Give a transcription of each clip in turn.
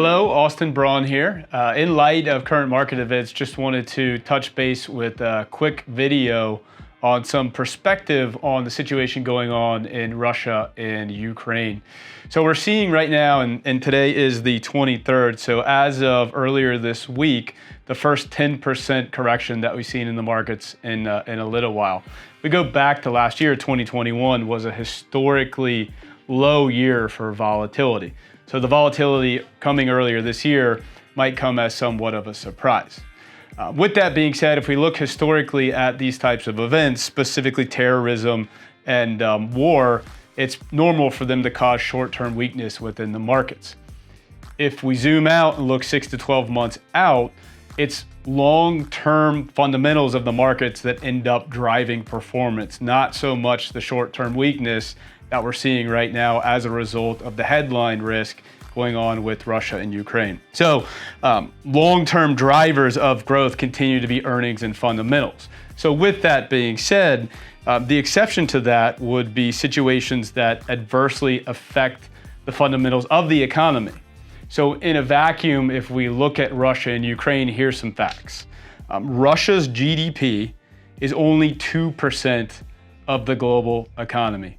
Hello, Austin Braun here. In light of current market events, just wanted to touch base with a quick video on some perspective on the situation going on in Russia and Ukraine. So we're seeing right now, and today is the 23rd, so as of earlier this week, the first 10% correction that we've seen in the markets in a little while. We go back to last year, 2021 was a historically low year for volatility. So the volatility coming earlier this year might come as somewhat of a surprise. With that being said, if we look historically at these types of events, specifically terrorism and war, it's normal for them to cause short-term weakness within the markets. If we zoom out and look 6 to 12 months out, it's long-term fundamentals of the markets that end up driving performance, not so much the short-term weakness that we're seeing right now as a result of the headline risk going on with Russia and Ukraine. So long-term drivers of growth continue to be earnings and fundamentals. So with that being said, the exception to that would be situations that adversely affect the fundamentals of the economy. So in a vacuum, if we look at Russia and Ukraine, here's some facts. Russia's GDP is only 2% of the global economy.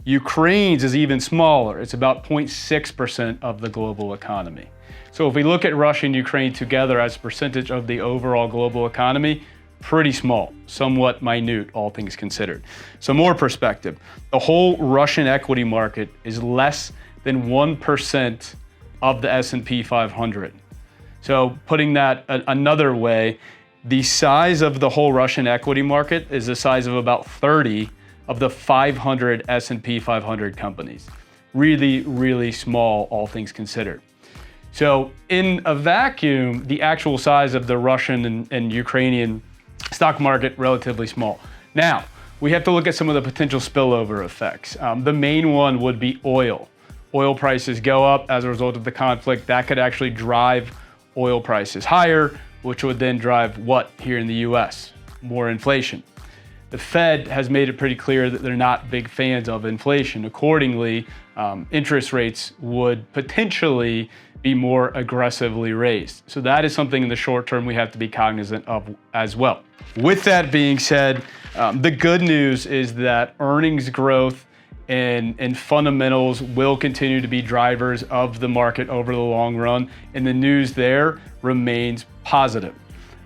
Ukraine's is even smaller. It's about 0.6% of the global economy. So if we look at Russia and Ukraine together as a percentage of the overall global economy, pretty small, somewhat minute, all things considered. So more perspective, the whole Russian equity market is less than 1% of the S&P 500. So putting that another way, the size of the whole Russian equity market is the size of about 30 of the 500 S&P 500 companies. Really, really small, all things considered. So in a vacuum, the actual size of the Russian and Ukrainian stock market, relatively small. Now, we have to look at some of the potential spillover effects. The main one would be oil. Oil prices go up as a result of the conflict. That could actually drive oil prices higher, which would then drive what here in the US? More inflation. The Fed has made it pretty clear that they're not big fans of inflation. Accordingly, interest rates would potentially be more aggressively raised. So that is something in the short term we have to be cognizant of as well. With that being said, the good news is that earnings growth and fundamentals will continue to be drivers of the market over the long run, and the news there remains positive.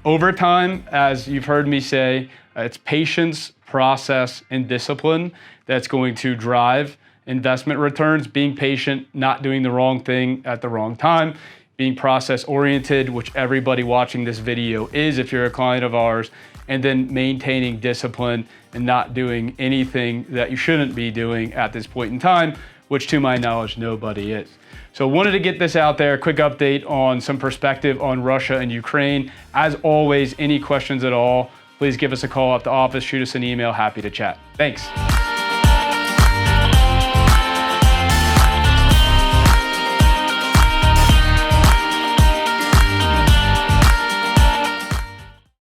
Over time, as you've heard me say, it's patience, process, and discipline that's going to drive investment returns. Being patient, not doing the wrong thing at the wrong time, being process-oriented, which everybody watching this video is if you're a client of ours, and then maintaining discipline and not doing anything that you shouldn't be doing at this point in time, which to my knowledge, nobody is. So wanted to get this out there, quick update on some perspective on Russia and Ukraine. As always, any questions at all, please give us a call at the office, shoot us an email, happy to chat. Thanks.